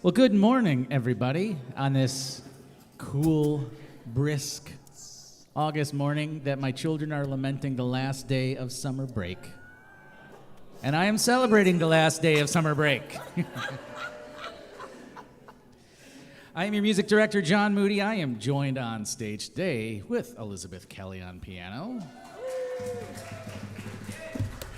Well, good morning, everybody, on this cool, brisk August morning that my children are lamenting the last day of summer break. And I am celebrating the last day of summer break. I am your music director, John Moody. I am joined on stage today with Elizabeth Kelly on piano,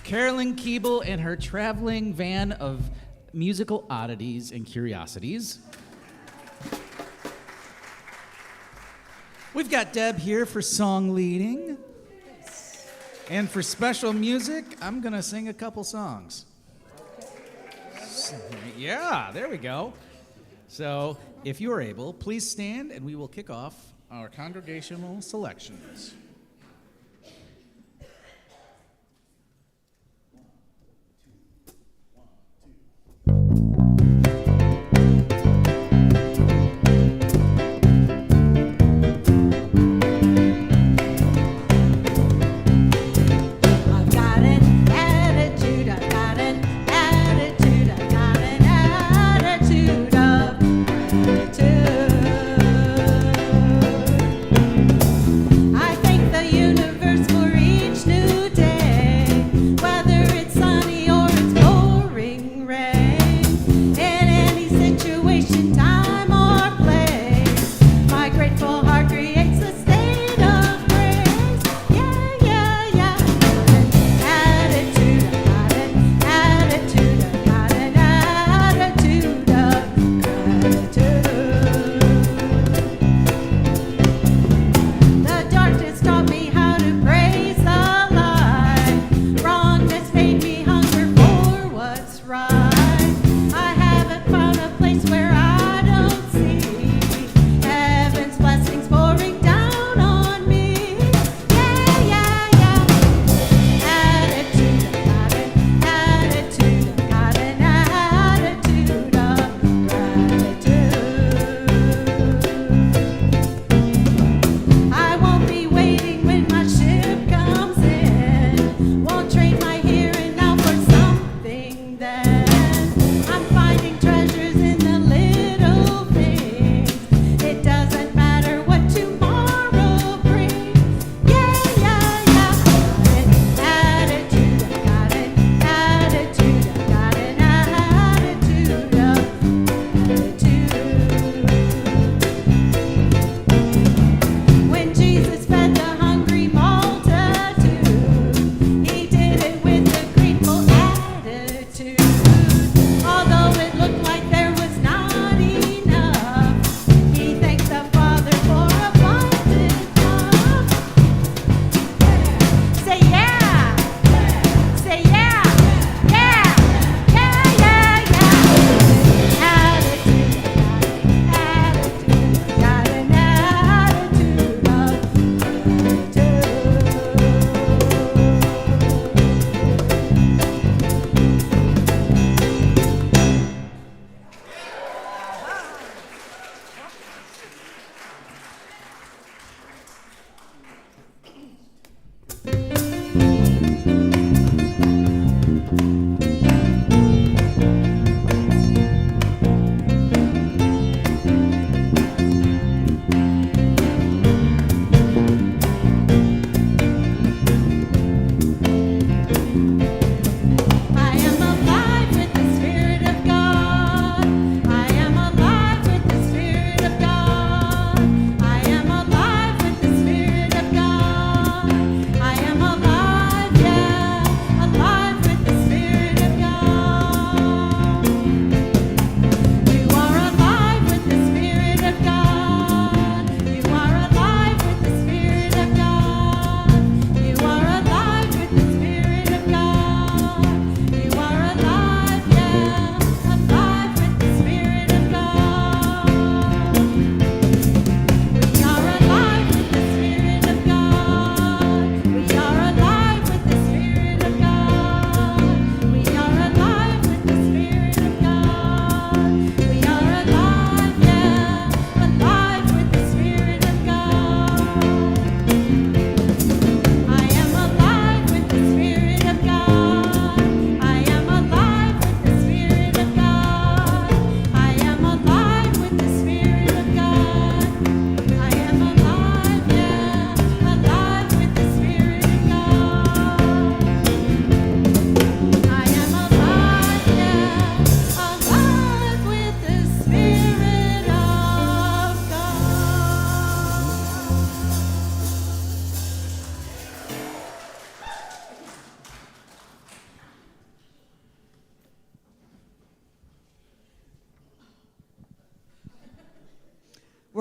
Carolyn Keeble and her traveling van of musical oddities and curiosities. We've got Deb here for song leading. And for special music, I'm going to sing a couple songs. Yeah, there we go. So, if you are able, please stand and we will kick off our congregational selections. I think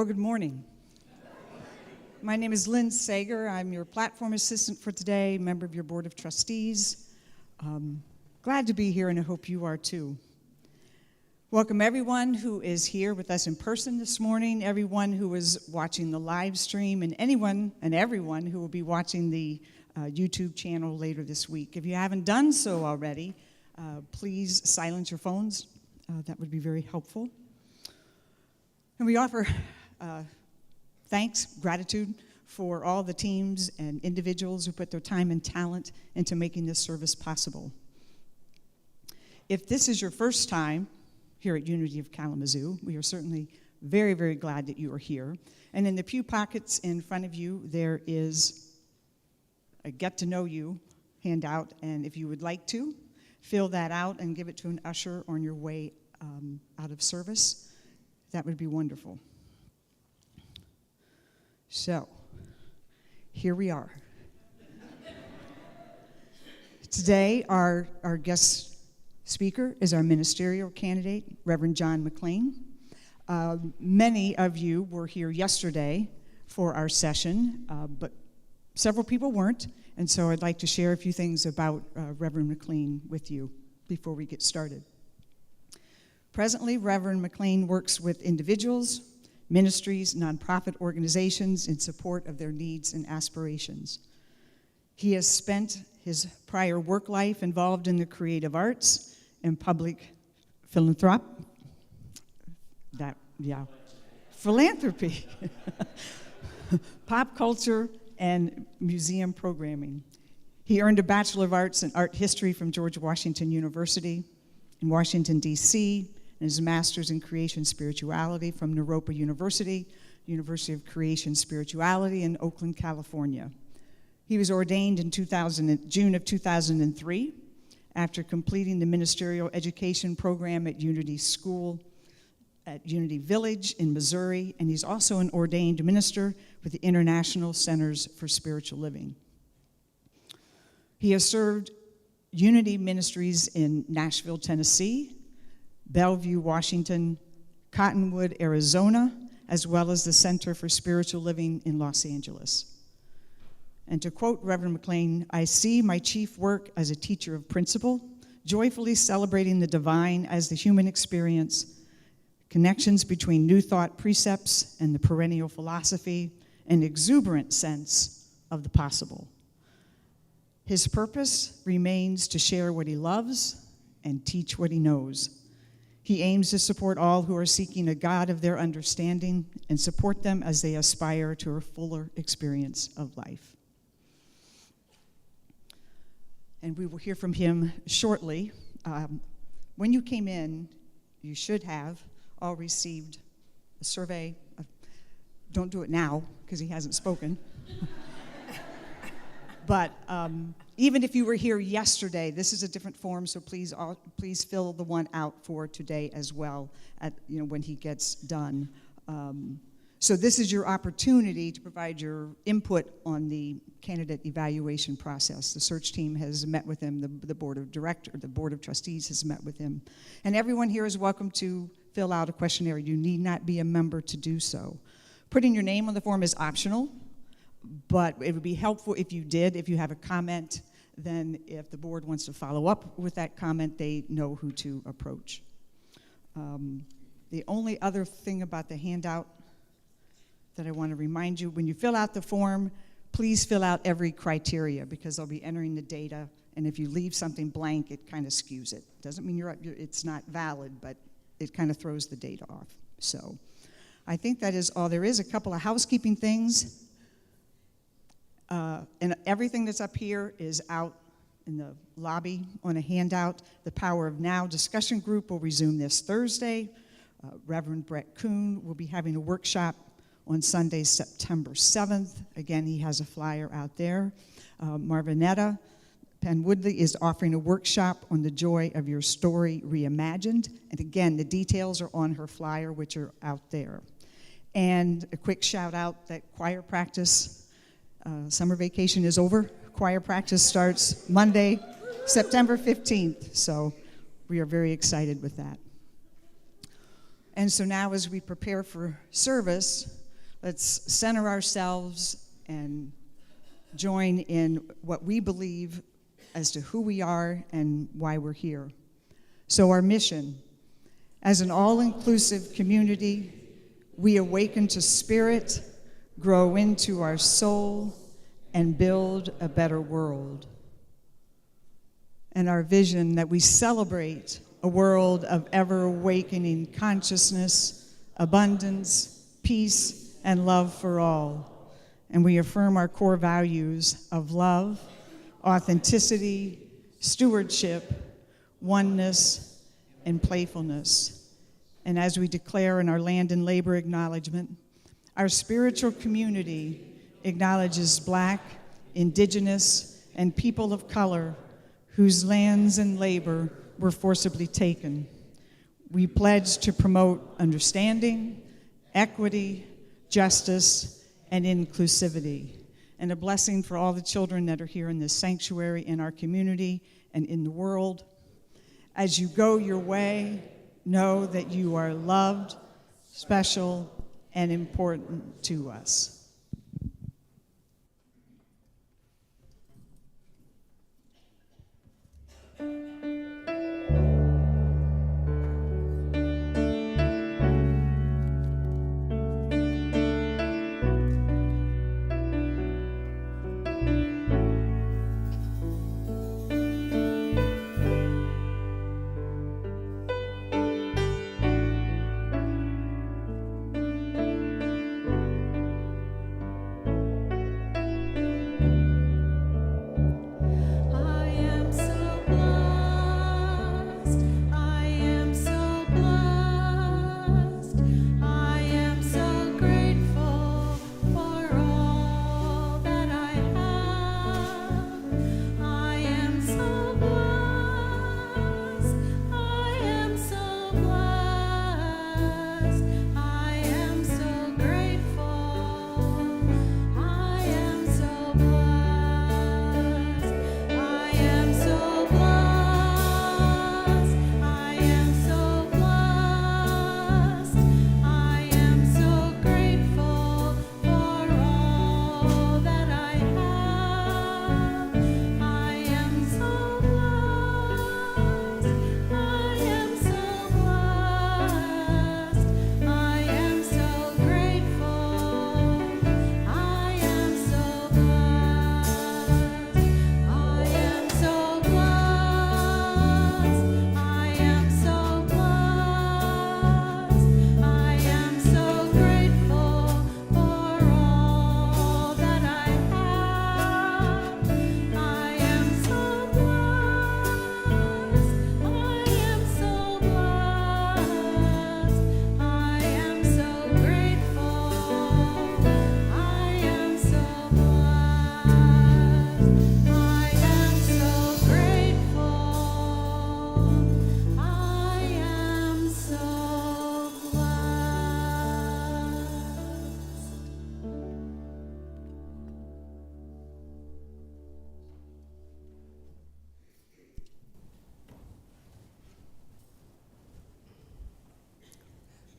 Well, good morning. My name is Lynn Sager. I'm your platform assistant for today, member of your board of trustees. Glad to be here, and I hope you are too. Welcome everyone who is here with us in person this morning, everyone who is watching the live stream, and anyone and everyone who will be watching the YouTube channel later this week. If you haven't done so already, please silence your phones. That would be very helpful. And we offer thanks, gratitude for all the teams and individuals who put their time and talent into making this service possible. If this is your first time here at Unity of Kalamazoo, we are certainly very, very glad that you are here. And in the pew pockets in front of you, there is a get to know you handout, and if you would like to, fill that out and give it to an usher on your way out of service. That would be wonderful. So, here we are. Today, our guest speaker is our ministerial candidate, Reverend John McLean. Many of you were here yesterday for our session, but several people weren't, and so I'd like to share a few things about Reverend McLean with you before we get started. Presently, Reverend McLean works with individuals, ministries, nonprofit organizations in support of their needs and aspirations. He has spent his prior work life involved in the creative arts and public philanthropy, pop culture, and museum programming. He earned a Bachelor of Arts in Art History from George Washington University in Washington, D.C., and his Master's in Creation Spirituality from Naropa University, University of Creation Spirituality in Oakland, California. He was ordained in June of 2003 after completing the ministerial education program at Unity School at Unity Village in Missouri, and he's also an ordained minister with the International Centers for Spiritual Living. He has served Unity Ministries in Nashville, Tennessee, Bellevue, Washington, Cottonwood, Arizona, as well as the Center for Spiritual Living in Los Angeles. And to quote Reverend McLean, "I see my chief work as a teacher of principle, joyfully celebrating the divine as the human experience, connections between New Thought precepts and the perennial philosophy, an exuberant sense of the possible." His purpose remains to share what he loves and teach what he knows. He aims to support all who are seeking a God of their understanding and support them as they aspire to a fuller experience of life. And we will hear from him shortly. When you came in, you should have all received a survey. Don't do it now, because he hasn't spoken. But even if you were here yesterday, this is a different form, so please fill the one out for today as well when he gets done. So this is your opportunity to provide your input on the candidate evaluation process. The search team has met with him, the board of trustees has met with him. And everyone here is welcome to fill out a questionnaire. You need not be a member to do so. Putting your name on the form is optional, but it would be helpful if you did. If you have a comment, then if the board wants to follow up with that comment, they know who to approach. The only other thing about the handout that I want to remind you, when you fill out the form, please fill out every criteria, because they'll be entering the data, and if you leave something blank, it kind of skews it. Doesn't mean it's not valid, but it kind of throws the data off. So I think that is all there is. A couple of housekeeping things. And everything that's up here is out in the lobby on a handout. The Power of Now discussion group will resume this Thursday. Reverend Brett Kuhn will be having a workshop on Sunday, September 7th. Again, he has a flyer out there. Marvinetta Penn Woodley is offering a workshop on the joy of your story reimagined. And again, the details are on her flyer, which are out there. And a quick shout out that choir practice, summer vacation is over. Choir practice starts Monday, September 15th. So we are very excited with that. And so now as we prepare for service, let's center ourselves and join in what we believe as to who we are and why we're here. So our mission, as an all-inclusive community, we awaken to spirit, grow into our soul, and build a better world. And our vision that we celebrate a world of ever-awakening consciousness, abundance, peace, and love for all. And we affirm our core values of love, authenticity, stewardship, oneness, and playfulness. And as we declare in our land and labor acknowledgement, our spiritual community acknowledges Black, Indigenous, and people of color whose lands and labor were forcibly taken. We pledge to promote understanding, equity, justice, and inclusivity. And a blessing for all the children that are here in this sanctuary, in our community, and in the world. As you go your way, know that you are loved, special, and important to us.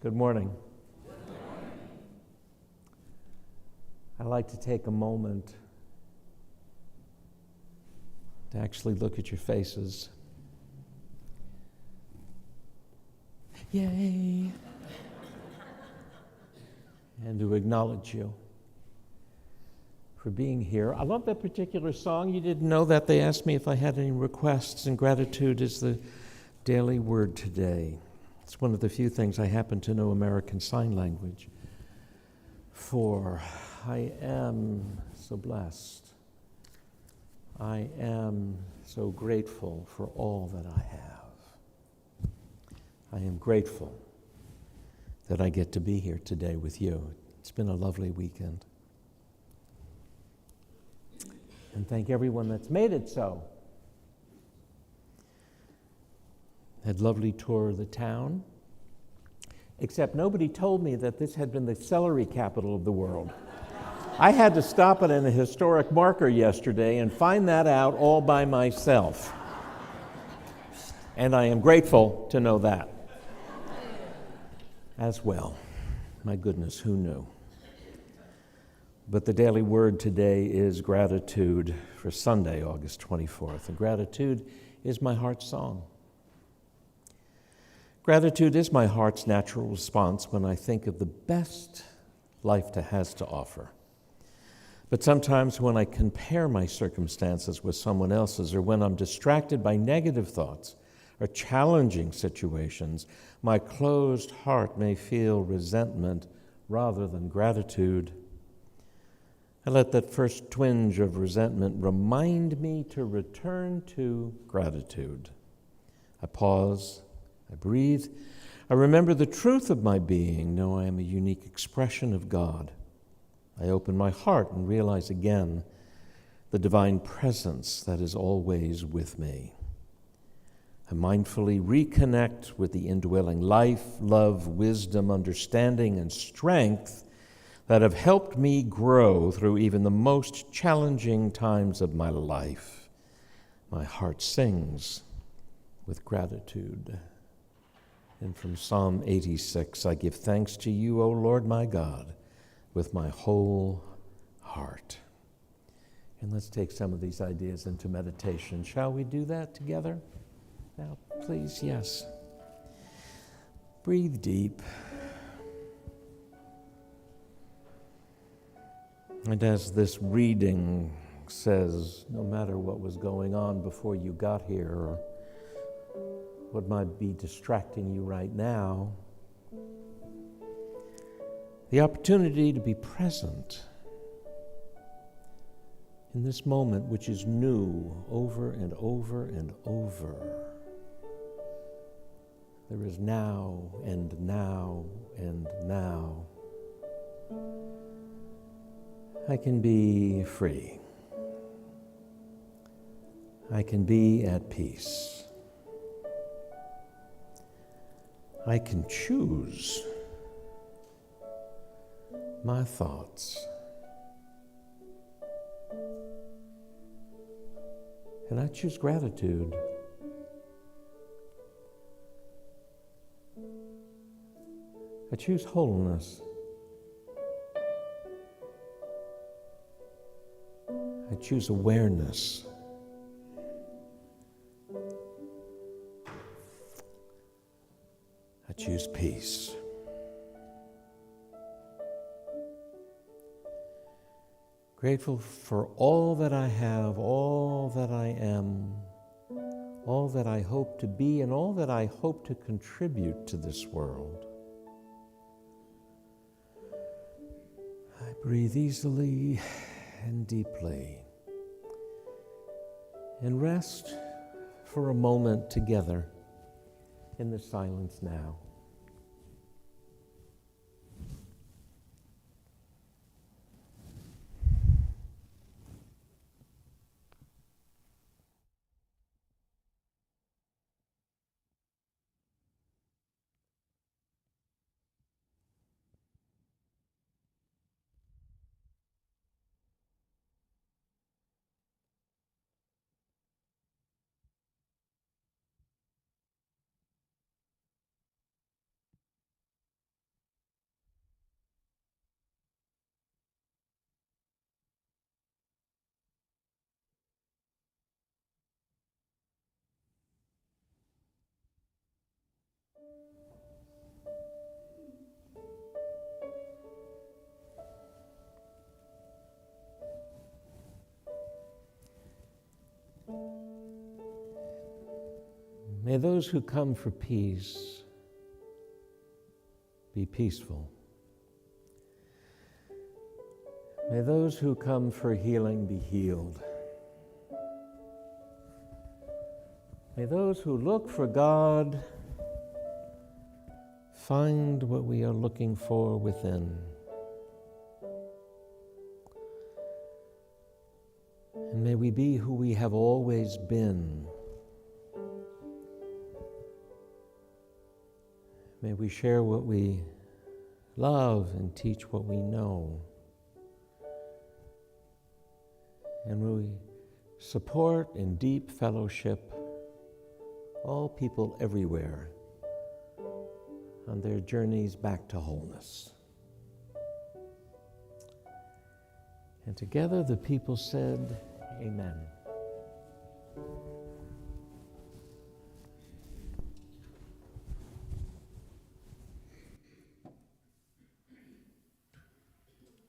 Good morning. I'd like to take a moment to actually look at your faces. Yay! And to acknowledge you for being here. I love that particular song. You didn't know that. They asked me if I had any requests, and gratitude is the daily word today. It's one of the few things I happen to know American Sign Language for. I am so blessed. I am so grateful for all that I have. I am grateful that I get to be here today with you. It's been a lovely weekend. And thank everyone that's made it so. Had a lovely tour of the town, except nobody told me that this had been the celery capital of the world. I had to stop at a historic marker yesterday and find that out all by myself. And I am grateful to know that. as well. My goodness, who knew? But the daily word today is gratitude for Sunday, August 24th. And gratitude is my heart's song. Gratitude is my heart's natural response when I think of the best life has to offer. But sometimes when I compare my circumstances with someone else's, or when I'm distracted by negative thoughts or challenging situations, my closed heart may feel resentment rather than gratitude. I let that first twinge of resentment remind me to return to gratitude. I pause, I breathe, I remember the truth of my being, know I am a unique expression of God. I open my heart and realize again the divine presence that is always with me. I mindfully reconnect with the indwelling life, love, wisdom, understanding, and strength that have helped me grow through even the most challenging times of my life. My heart sings with gratitude. And from Psalm 86, I give thanks to you, O Lord my God, with my whole heart. And let's take some of these ideas into meditation. Shall we do that together? Now, please, yes. Breathe deep. And as this reading says, no matter what was going on before you got here, or what might be distracting you right now, the opportunity to be present in this moment, which is new over and over and over. There is now and now and now. I can be free. I can be at peace. I can choose my thoughts. And I choose gratitude. I choose wholeness. I choose awareness. I choose peace. Grateful for all that I have, all that I am, all that I hope to be, and all that I hope to contribute to this world. I breathe easily and deeply and rest for a moment together in the silence now. May those who come for peace be peaceful. May those who come for healing be healed. May those who look for God find what we are looking for within. And may we be who we have always been. May we share what we love and teach what we know. And may we support in deep fellowship all people everywhere on their journeys back to wholeness. And together the people said, Amen.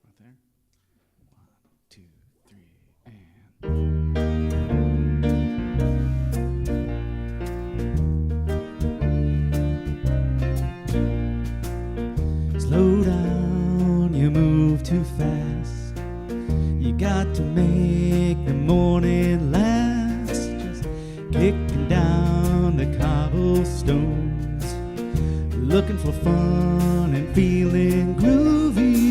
Right there. 1, 2, 3, and. Slow down, you move too fast. You got to make the morning last. Just kicking down the cobblestones, looking for fun and feeling groovy.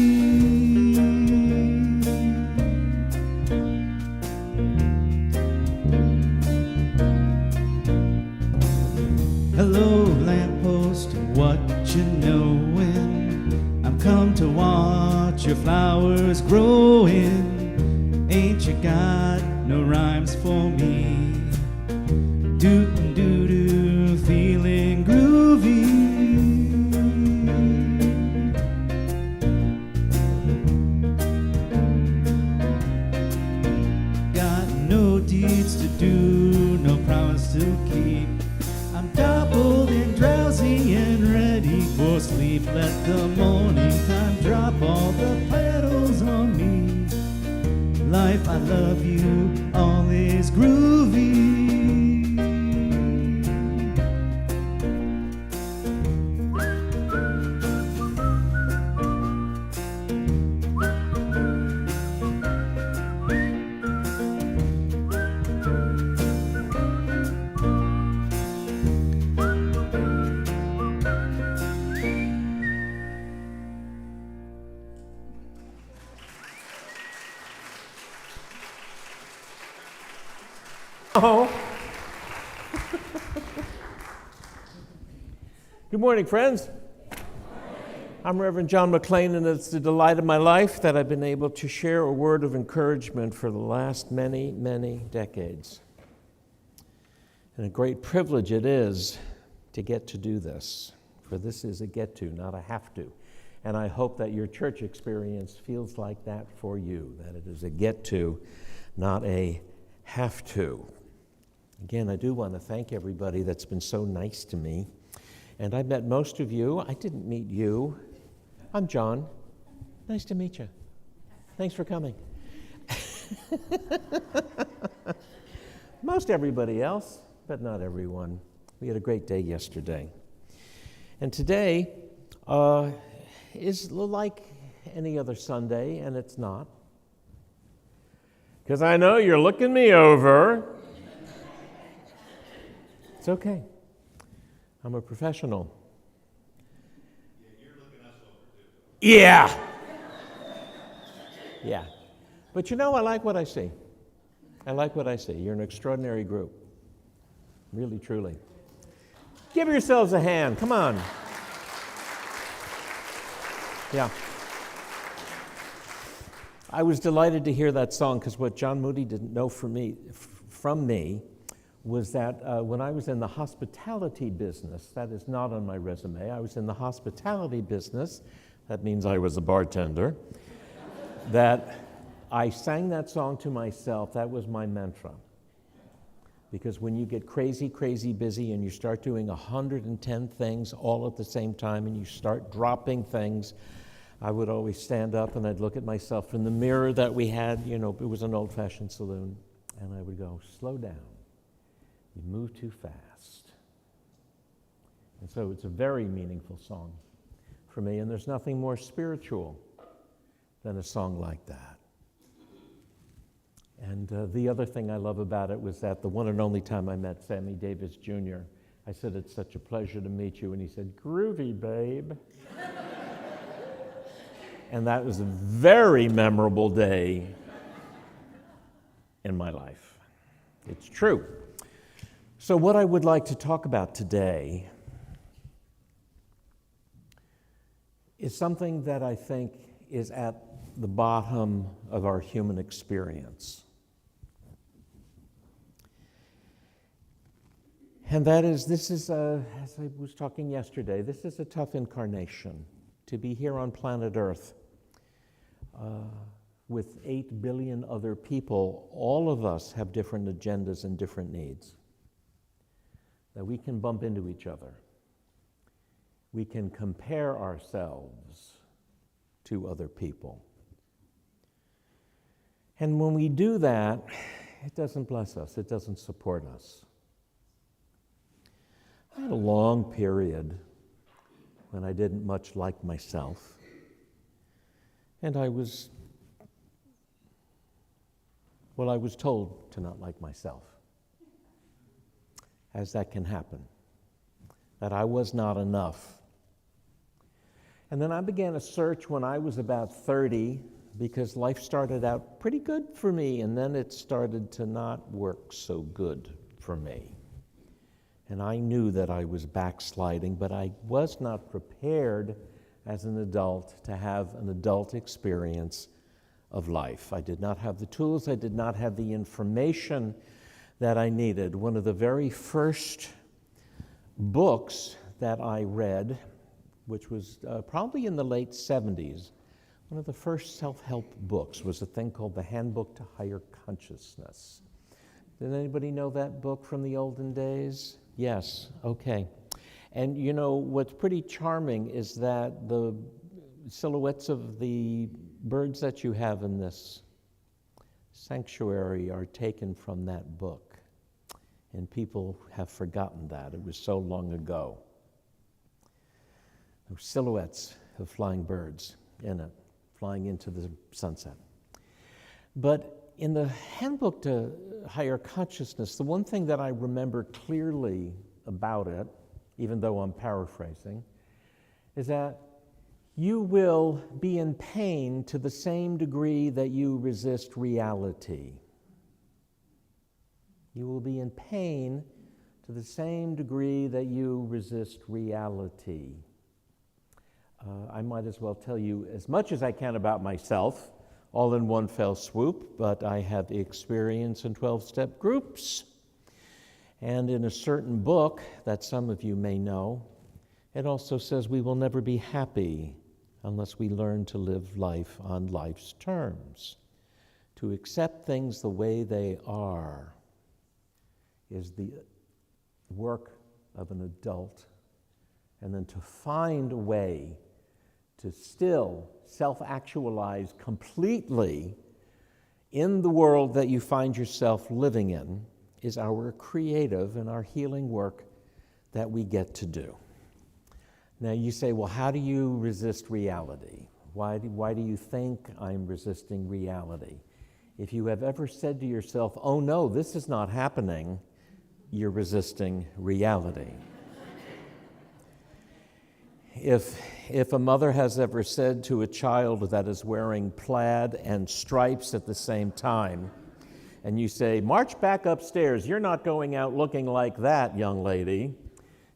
Hello, lamppost, what you knowin'? I've come to watch your flowers growing. Ain't you got no rhymes for me? Doo-doo-doo, feeling groovy. Got no deeds to do, no promise to keep. I'm doubled and drowsy and ready for sleep. Let the morning time drop all the petals on me. Life, I love you, all is groovy. Oh. Good morning, friends. I'm Reverend John McLean, and it's the delight of my life that I've been able to share a word of encouragement for the last many, many decades. And a great privilege it is to get to do this, for this is a get to, not a have to. And I hope that your church experience feels like that for you, that it is a get to, not a have to. Again, I do want to thank everybody that's been so nice to me. And I met most of you. I didn't meet you. I'm John. Nice to meet you. Thanks for coming. Most everybody else, but not everyone. We had a great day yesterday. And today is like any other Sunday, and it's not. Because I know you're looking me over. It's okay. I'm a professional. Yeah, you're looking us over too. Yeah. Yeah. But you know, I like what I see. I like what I see. You're an extraordinary group. Really, truly. Give yourselves a hand. Come on. Yeah. I was delighted to hear that song because what John Moody didn't know from me was that when I was in the hospitality business, that is not on my resume, I was in the hospitality business, that means I was a bartender, that I sang that song to myself. That was my mantra. Because when you get crazy, crazy busy and you start doing 110 things all at the same time and you start dropping things, I would always stand up and I'd look at myself in the mirror that we had, it was an old-fashioned saloon, and I would go, slow down. You move too fast. And so it's a very meaningful song for me, and there's nothing more spiritual than a song like that. And the other thing I love about it was that the one and only time I met Sammy Davis Jr., I said, it's such a pleasure to meet you, and he said, groovy, babe. And that was a very memorable day in my life. It's true. So what I would like to talk about today is something that I think is at the bottom of our human experience. And that is, as I was talking yesterday, this is a tough incarnation. To be here on planet Earth with 8 billion other people, all of us have different agendas and different needs. That we can bump into each other. We can compare ourselves to other people. And when we do that, it doesn't bless us, it doesn't support us. I had a long period when I didn't much like myself. And I was told to not like myself, as that can happen, that I was not enough. And then I began a search when I was about 30, because life started out pretty good for me, and then it started to not work so good for me. And I knew that I was backsliding, but I was not prepared as an adult to have an adult experience of life. I did not have the tools, I did not have the information that I needed. One of the very first books that I read, which was probably in the late 70s, one of the first self-help books was a thing called The Handbook to Higher Consciousness. Did anybody know that book from the olden days? Yes, okay. And you know, what's pretty charming is that the silhouettes of the birds that you have in this sanctuary are taken from that book. And people have forgotten that. It was so long ago. There were silhouettes of flying birds in it, flying into the sunset. But in the Handbook to Higher Consciousness, the one thing that I remember clearly about it, even though I'm paraphrasing, is that you will be in pain to the same degree that you resist reality. You will be in pain to the same degree that you resist reality. I might as well tell you as much as I can about myself, all in one fell swoop, but I have experience in 12-step groups. And in a certain book that some of you may know, it also says we will never be happy unless we learn to live life on life's terms. To accept things the way they are is the work of an adult, and then to find a way to still self-actualize completely in the world that you find yourself living in is our creative and our healing work that we get to do. Now you say, well, how do you resist reality? Why do you think I'm resisting reality? If you have ever said to yourself, oh no, this is not happening, you're resisting reality. If a mother has ever said to a child that is wearing plaid and stripes at the same time, and you say, march back upstairs, you're not going out looking like that, young lady,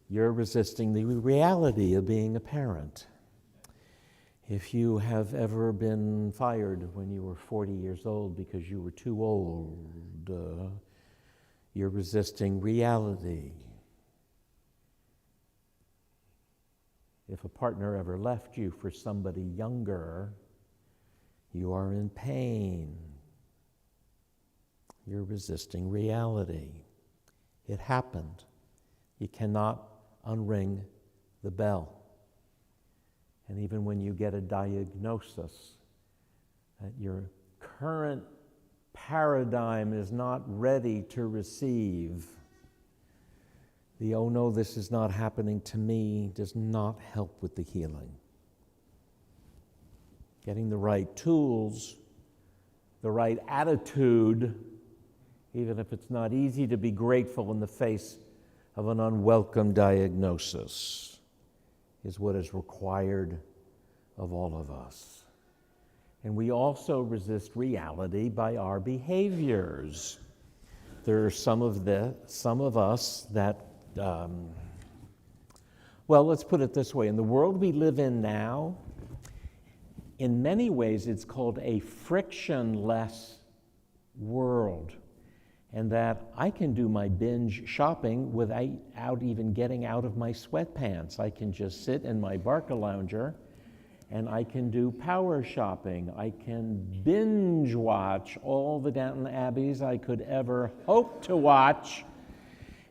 you're resisting the reality of being a parent. If you have ever been fired when you were 40 years old because you were too old, you're resisting reality. If a partner ever left you for somebody younger, you are in pain. You're resisting reality. It happened. You cannot unring the bell. And even when you get a diagnosis that your current paradigm is not ready to receive, the oh no, this is not happening to me does not help with the healing. Getting the right tools, the right attitude, even if it's not easy to be grateful in the face of an unwelcome diagnosis, is what is required of all of us. And we also resist reality by our behaviors. There are some of us that, well, let's put it this way. In the world we live in now, in many ways it's called a frictionless world. and that I can do my binge shopping without even getting out of my sweatpants. I can just sit in my Barca lounger and I can do power shopping. I can binge watch all the Downton Abbeys I could ever hope to watch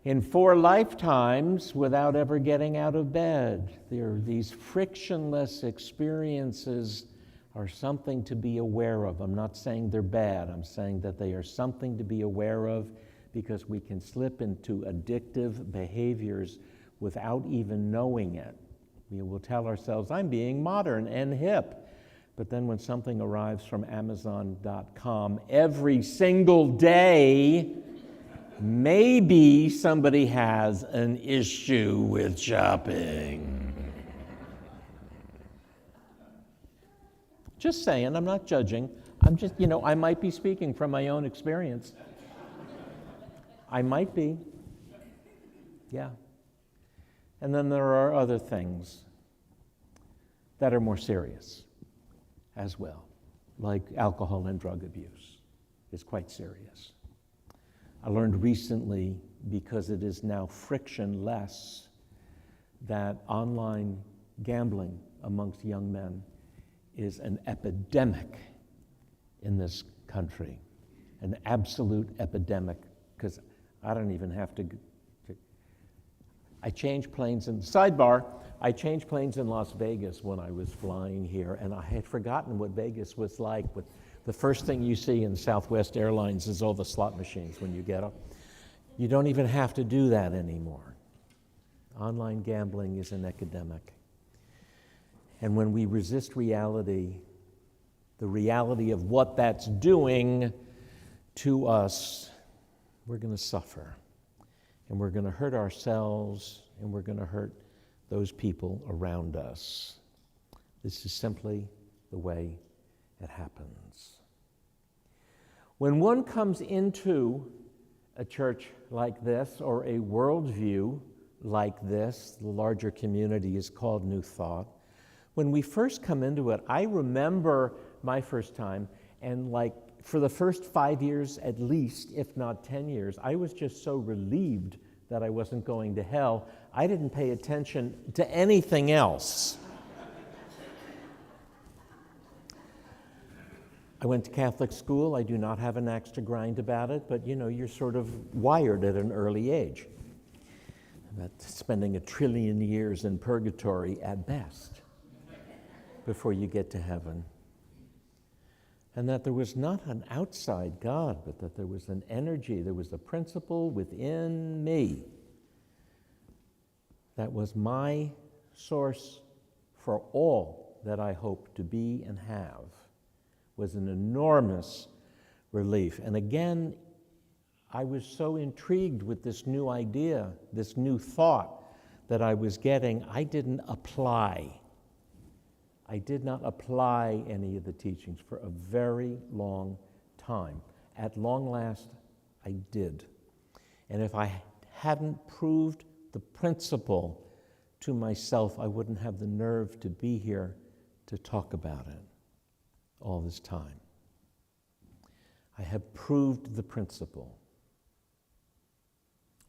in 4 lifetimes without ever getting out of bed. These frictionless experiences are something to be aware of. I'm not saying they're bad. I'm saying that they are something to be aware of, because we can slip into addictive behaviors without even knowing it. We will tell ourselves, I'm being modern and hip. But then when something arrives from Amazon.com every single day, maybe somebody has an issue with shopping. Just saying, I'm not judging. I'm just, I might be speaking from my own experience. I might be. Yeah. And then there are other things that are more serious as well, like alcohol and drug abuse is quite serious. I learned recently, because it is now frictionless, that online gambling amongst young men is an epidemic in this country, an absolute epidemic, because I don't even have to. I changed planes in Las Vegas when I was flying here, and I had forgotten what Vegas was like. But the first thing you see in Southwest Airlines is all the slot machines when you get up. You don't even have to do that anymore. Online gambling is an epidemic. And when we resist reality, the reality of what that's doing to us, we're going to suffer. And we're going to hurt ourselves, and we're going to hurt those people around us. This is simply the way it happens. When one comes into a church like this, or a worldview like this, the larger community is called New Thought. When we first come into it, I remember my first time, and for the first 5 years at least, if not 10 years, I was just so relieved that I wasn't going to hell. I didn't pay attention to anything else. I went to Catholic school. I do not have an axe to grind about it, but you're sort of wired at an early age. About spending 1 trillion years in purgatory at best before you get to heaven. And that there was not an outside God, but that there was an energy, there was a principle within me that was my source for all that I hope to be and have, was an enormous relief. And again, I was so intrigued with this new idea, this new thought that I was getting. I did not apply any of the teachings for a very long time. At long last, I did. And if I hadn't proved the principle to myself, I wouldn't have the nerve to be here to talk about it all this time. I have proved the principle.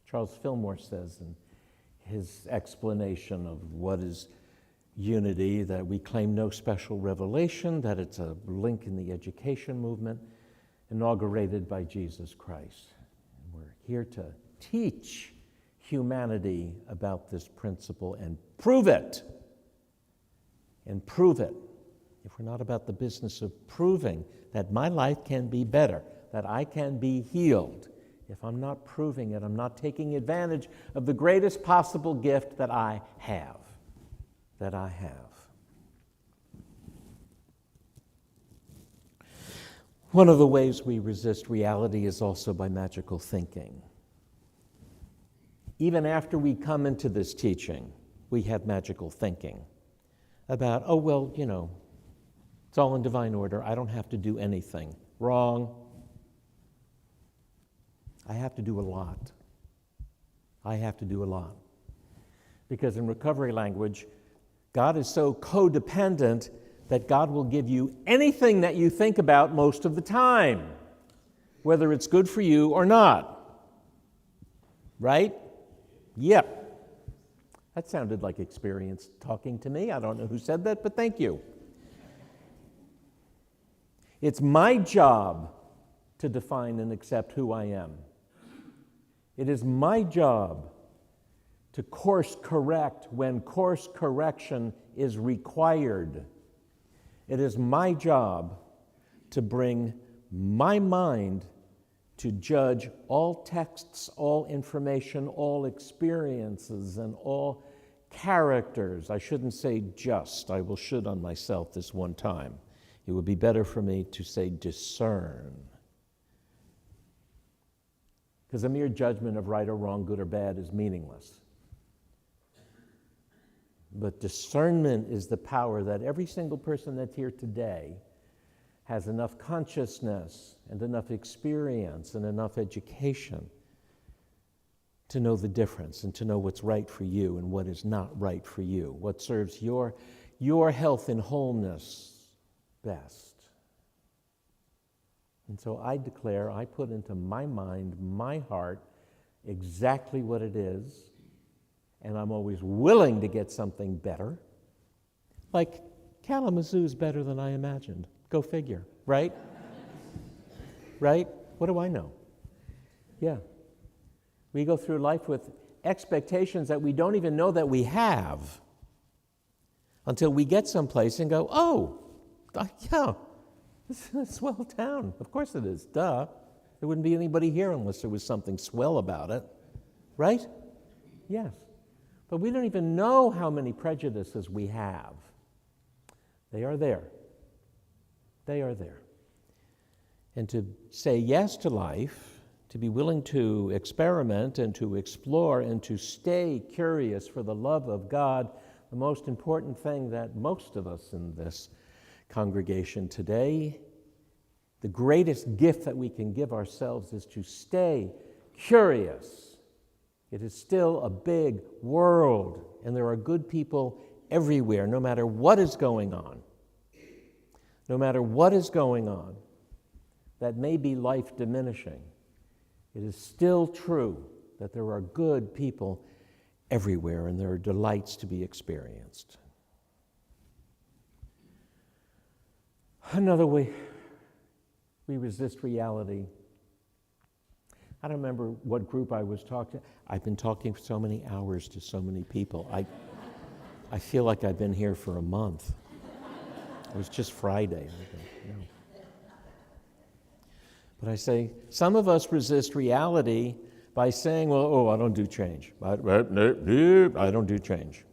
Charles Fillmore says in his explanation of what is unity, that we claim no special revelation, that it's a link in the education movement inaugurated by Jesus Christ. And we're here to teach humanity about this principle and prove it. And prove it. If we're not about the business of proving that my life can be better, that I can be healed, if I'm not proving it, I'm not taking advantage of the greatest possible gift that I have. One of the ways we resist reality is also by magical thinking. Even after we come into this teaching, we have magical thinking about, it's all in divine order. I don't have to do anything. Wrong. I have to do a lot. Because in recovery language, God is so codependent that God will give you anything that you think about most of the time. whether it's good for you or not. Right? Yep. That sounded like experience talking to me. I don't know who said that, but thank you. It's my job to define and accept who I am. It is my job to course correct when course correction is required. It is my job to bring my mind to judge all texts, all information, all experiences, and all characters. I shouldn't say just. I will should on myself this one time. It would be better for me to say discern. Because a mere judgment of right or wrong, good or bad, is meaningless. But discernment is the power that every single person that's here today has enough consciousness and enough experience and enough education to know the difference and to know what's right for you and what is not right for you, what serves your health and wholeness best. And so I declare, I put into my mind, my heart, exactly what it is, and I'm always willing to get something better. Like Kalamazoo is better than I imagined. Go figure, right? Right? What do I know? Yeah. We go through life with expectations that we don't even know that we have until we get someplace and go, oh, yeah, it's a swell town. Of course it is, duh. There wouldn't be anybody here unless there was something swell about it, right? Yes. But we don't even know how many prejudices we have. They are there. They are there. And to say yes to life, to be willing to experiment and to explore and to stay curious for the love of God, the most important thing that most of us in this congregation today, the greatest gift that we can give ourselves is to stay curious. It is still a big world, and there are good people everywhere, no matter what is going on. No matter what is going on that may be life diminishing, it is still true that there are good people everywhere and there are delights to be experienced. Another way we resist reality. I don't remember what group I was talking to. I've been talking for so many hours to so many people. I feel like I've been here for a month. It was just Friday. But I say, some of us resist reality by saying, well, I don't do change. I don't do change.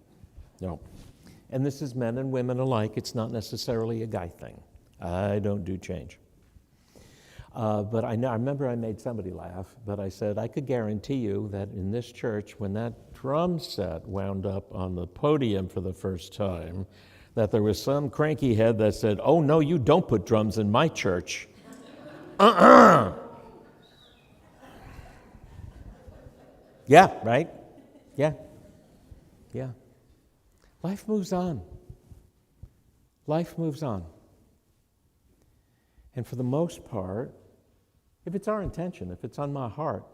No. And this is men and women alike. It's not necessarily a guy thing. I don't do change. But I remember I made somebody laugh, but I said, I could guarantee you that in this church, when that drum set wound up on the podium for the first time, that there was some cranky head that said, oh, no, you don't put drums in my church. Yeah, right? Yeah. Yeah. Life moves on. Life moves on. And for the most part, if it's our intention, if it's on my heart,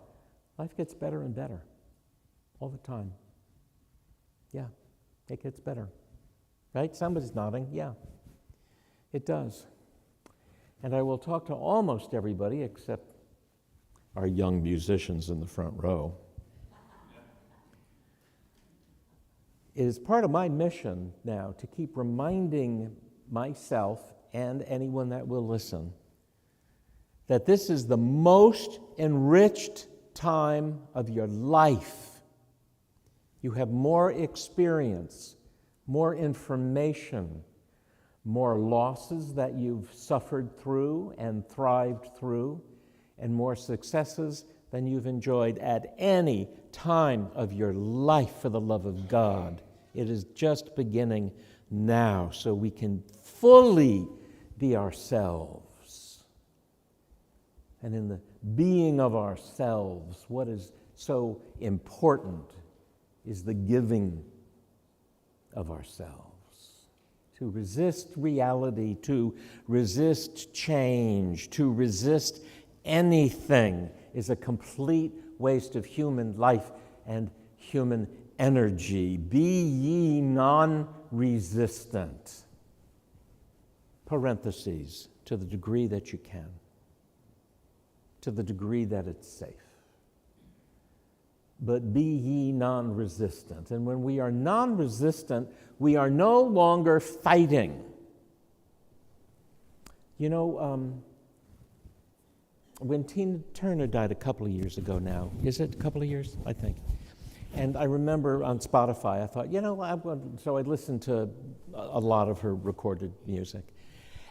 life gets better and better all the time. Yeah, it gets better. Right? Somebody's nodding. Yeah, it does. And I will talk to almost everybody except our young musicians in the front row. It is part of my mission now to keep reminding myself and anyone that will listen that this is the most enriched time of your life. You have more experience, more information, more losses that you've suffered through and thrived through, and more successes than you've enjoyed at any time of your life for the love of God. It is just beginning now, so we can fully be ourselves. And in the being of ourselves, what is so important is the giving of ourselves. To resist reality, to resist change, to resist anything is a complete waste of human life and human energy. Be ye non-resistant. Parentheses, to the degree that you can, to the degree that it's safe. But be ye non-resistant. And when we are non-resistant, we are no longer fighting. You know, when Tina Turner died a couple of years ago now, is it a couple of years? I think. And I remember on Spotify, I thought, you know, so I listened to a lot of her recorded music.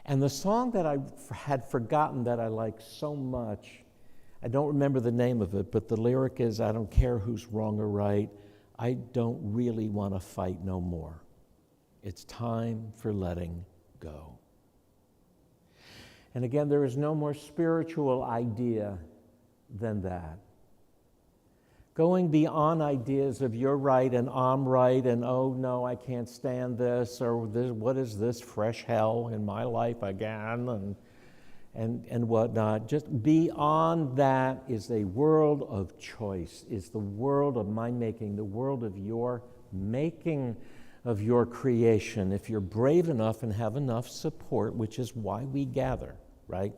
And the song that I had forgotten that I like so much, I don't remember the name of it, but the lyric is, I don't care who's wrong or right, I don't really want to fight no more. It's time for letting go. And again, there is no more spiritual idea than that. Going beyond ideas of you're right and I'm right and oh no, I can't stand this, or this, what is this fresh hell in my life again, and whatnot. Just beyond that is a world of choice, is the world of my making, the world of your making of your creation. If you're brave enough and have enough support, which is why we gather, right?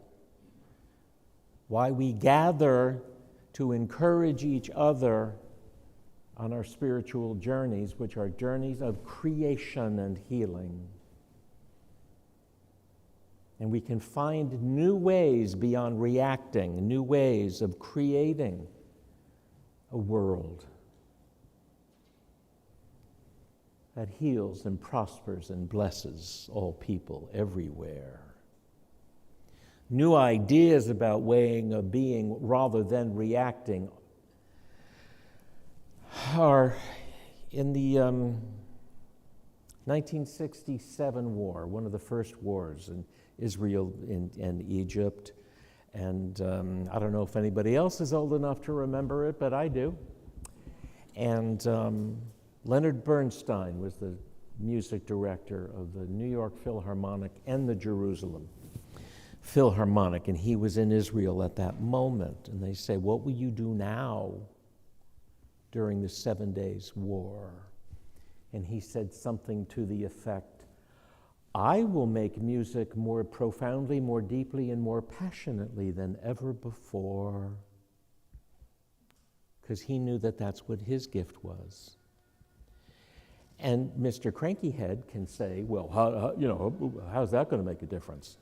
Why we gather to encourage each other on our spiritual journeys, which are journeys of creation and healing. And we can find new ways beyond reacting, new ways of creating a world that heals and prospers and blesses all people everywhere. New ideas about weighing of being rather than reacting are in the 1967 war, one of the first wars in Israel and Egypt. And I don't know if anybody else is old enough to remember it, but I do. And Leonard Bernstein was the music director of the New York Philharmonic and the Jerusalem Philharmonic, and he was in Israel at that moment. And they say, what will you do now during the 7 days war? And he said something to the effect, I will make music more profoundly, more deeply, and more passionately than ever before. Because he knew that that's what his gift was. And Mr. Crankyhead can say, well, how's that going to make a difference?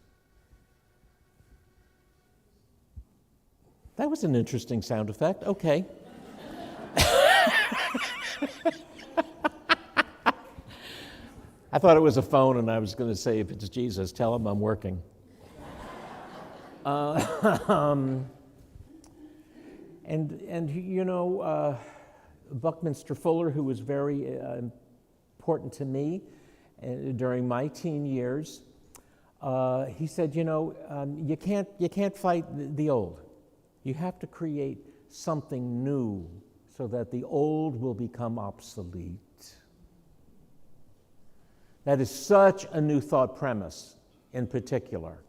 That was an interesting sound effect. Okay. I thought it was a phone, and I was going to say, if it's Jesus, tell him I'm working. Buckminster Fuller, who was very important to me during my teen years, he said, you can't fight the old. You have to create something new so that the old will become obsolete. That is such a New Thought premise in particular.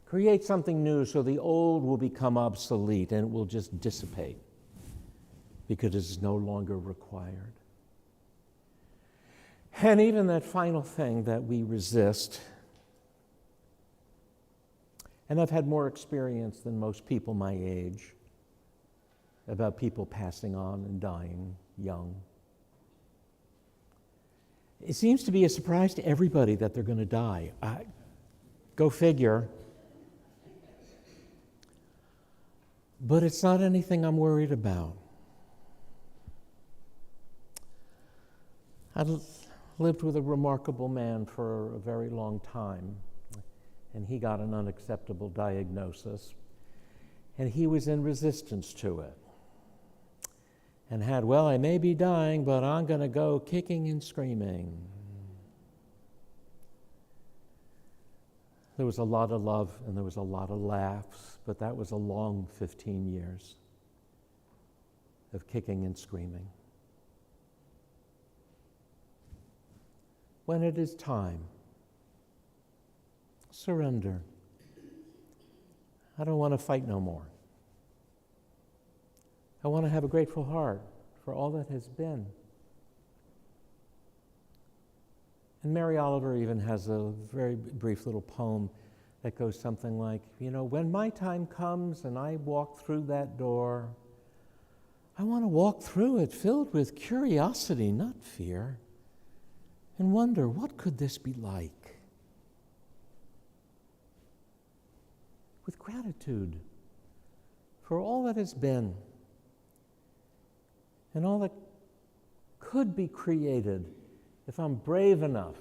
Create something new so the old will become obsolete and it will just dissipate because it is no longer required. And even that final thing that we resist, and I've had more experience than most people my age about people passing on and dying young. It seems to be a surprise to everybody that they're going to die. Go figure. But it's not anything I'm worried about. I lived with a remarkable man for a very long time, and he got an unacceptable diagnosis, and he was in resistance to it. And had, well, I may be dying, but I'm going to go kicking and screaming. There was a lot of love and there was a lot of laughs, but that was a long 15 years of kicking and screaming. When it is time, surrender. I don't want to fight no more. I want to have a grateful heart for all that has been. And Mary Oliver even has a very brief little poem that goes something like, when my time comes and I walk through that door, I want to walk through it filled with curiosity, not fear, and wonder, what could this be like? With gratitude for all that has been and all that could be created if I'm brave enough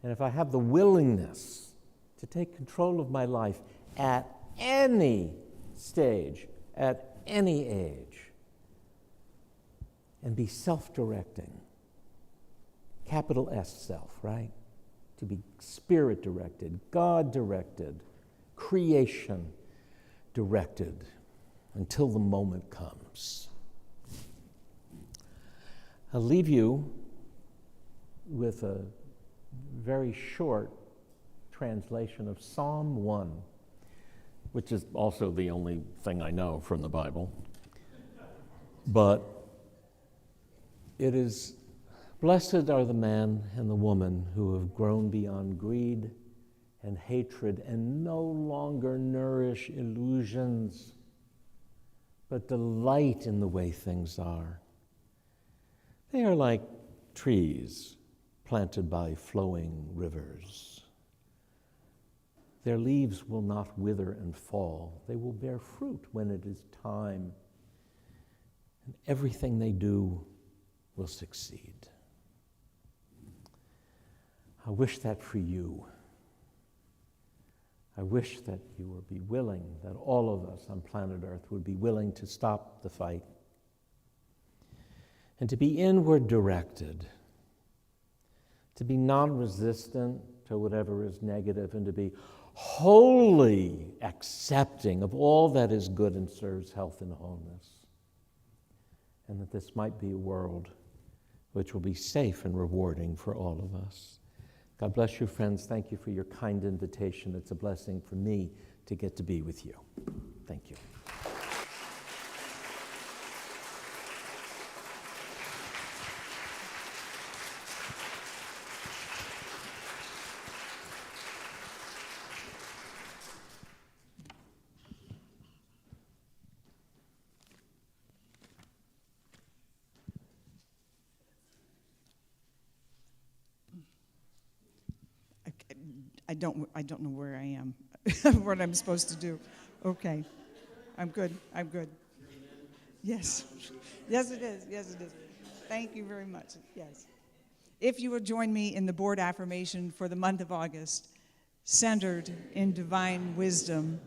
and if I have the willingness to take control of my life at any stage, at any age, and be self-directing. Capital S, self, right? To be spirit-directed, God-directed, creation-directed until the moment comes. I'll leave you with a very short translation of Psalm 1, which is also the only thing I know from the Bible. But it is, blessed are the man and the woman who have grown beyond greed and hatred and no longer nourish illusions, but delight in the way things are. They are like trees planted by flowing rivers. Their leaves will not wither and fall. They will bear fruit when it is time. And everything they do will succeed. I wish that for you. I wish that you would be willing, that all of us on planet Earth would be willing to stop the fight and to be inward directed, to be non-resistant to whatever is negative, and to be wholly accepting of all that is good and serves health and wholeness. And that this might be a world which will be safe and rewarding for all of us. God bless you, friends. Thank you for your kind invitation. It's a blessing for me to get to be with you. Thank you. I don't know where I am, what I'm supposed to do. Okay, I'm good. Yes, yes it is. Thank you very much. Yes. If you will join me in the board affirmation for the month of August, centered in divine wisdom,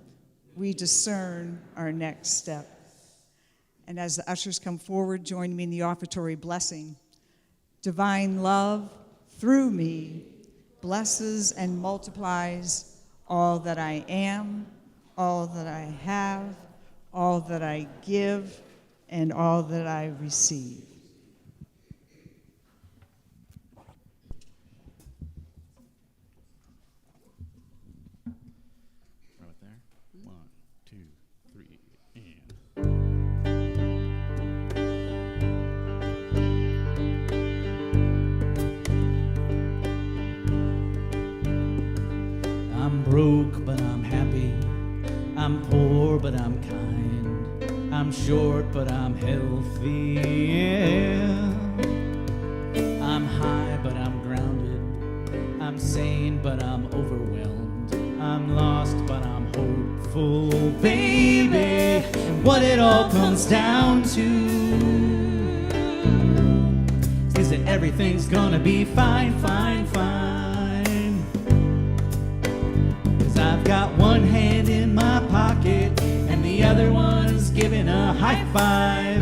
we discern our next step. And as the ushers come forward, join me in the offertory blessing. Divine love through me blesses and multiplies all that I am, all that I have, all that I give, and all that I receive. Right there. 1, 2, 3, and. I'm broke, but I'm happy. I'm poor, but I'm kind. I'm short, but I'm healthy. Yeah. I'm high, but I'm grounded. I'm sane, but I'm overwhelmed. I'm lost, but I'm hopeful, baby. And what it all comes down to is that everything's gonna be fine, fine, fine. I've got one hand in my pocket and the other one's giving a high five.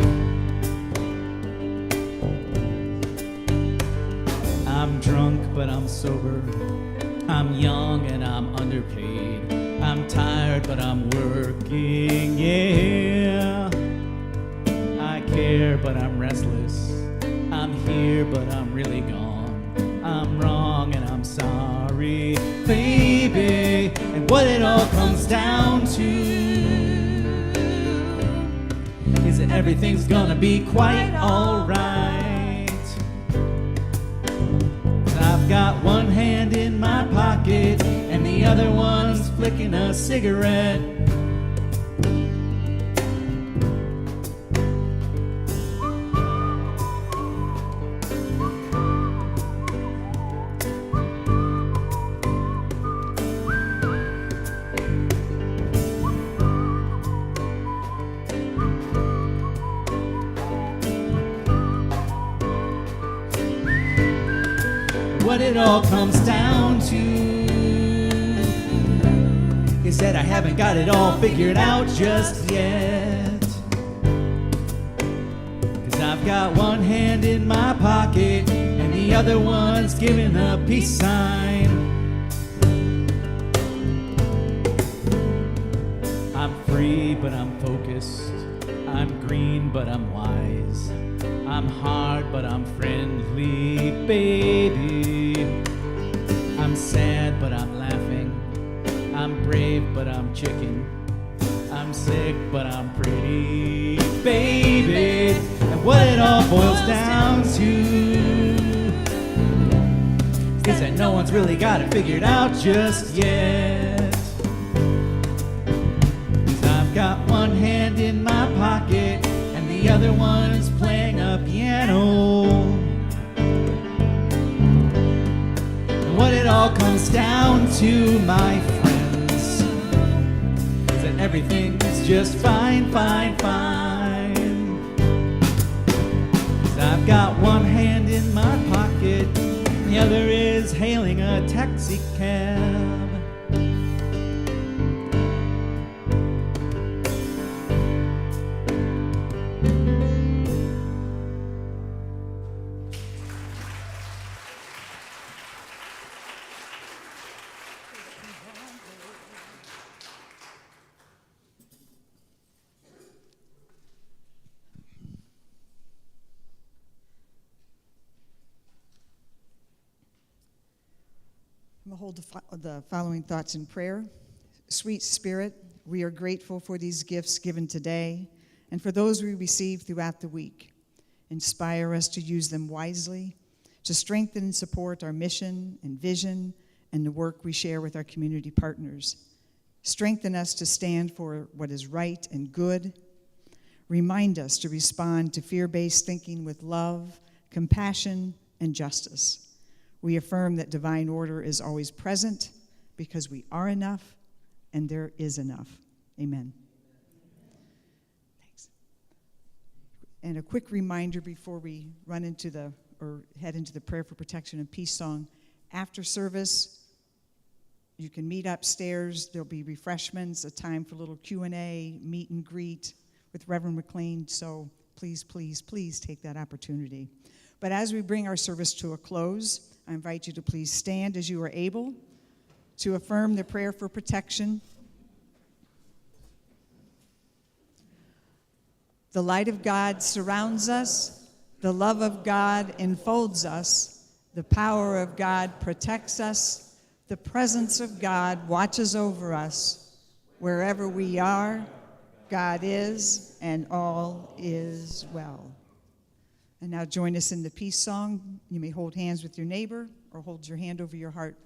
I'm drunk but I'm sober. I'm young and I'm underpaid. I'm tired but I'm working, yeah. I care but I'm restless. I'm here but I'm really gone. I'm wrong and I'm sorry, baby. And what it all comes down to is that everything's gonna be quite alright. I've got one hand in my pocket and the other one's flicking a cigarette. What it all comes down to is that I haven't got it all figured out just yet. 'Cause I've got one hand in my pocket and the other one's giving a peace sign. I'm free but I'm focused, I'm green but I'm wise, I'm hard but I'm friendly, baby. I'm sad but I'm laughing, I'm brave but I'm chicken, I'm sick but I'm pretty, baby. And what it all boils down to is that no one's really got it figured out just yet. 'Cause I've got one hand in my pocket and the other one's playing a piano. And what it all comes down to, my friends, is that everything's just fine, fine, fine. 'Cause I've got one hand in my pocket, and the other is hailing a taxi cab. I'm going to hold the following thoughts in prayer. Sweet Spirit, we are grateful for these gifts given today and for those we receive throughout the week. Inspire us to use them wisely, to strengthen and support our mission and vision and the work we share with our community partners. Strengthen us to stand for what is right and good. Remind us to respond to fear-based thinking with love, compassion, and justice. We affirm that divine order is always present because we are enough and there is enough. Amen. Thanks. And a quick reminder before we head into the prayer for protection and peace song. After service, you can meet upstairs. There'll be refreshments, a time for a little Q&A, meet and greet with Reverend McLean. So please, please, please take that opportunity. But as we bring our service to a close, I invite you to please stand as you are able to affirm the prayer for protection. The light of God surrounds us. The love of God enfolds us. The power of God protects us. The presence of God watches over us. Wherever we are, God is, and all is well. And now join us in the peace song. You may hold hands with your neighbor or hold your hand over your heart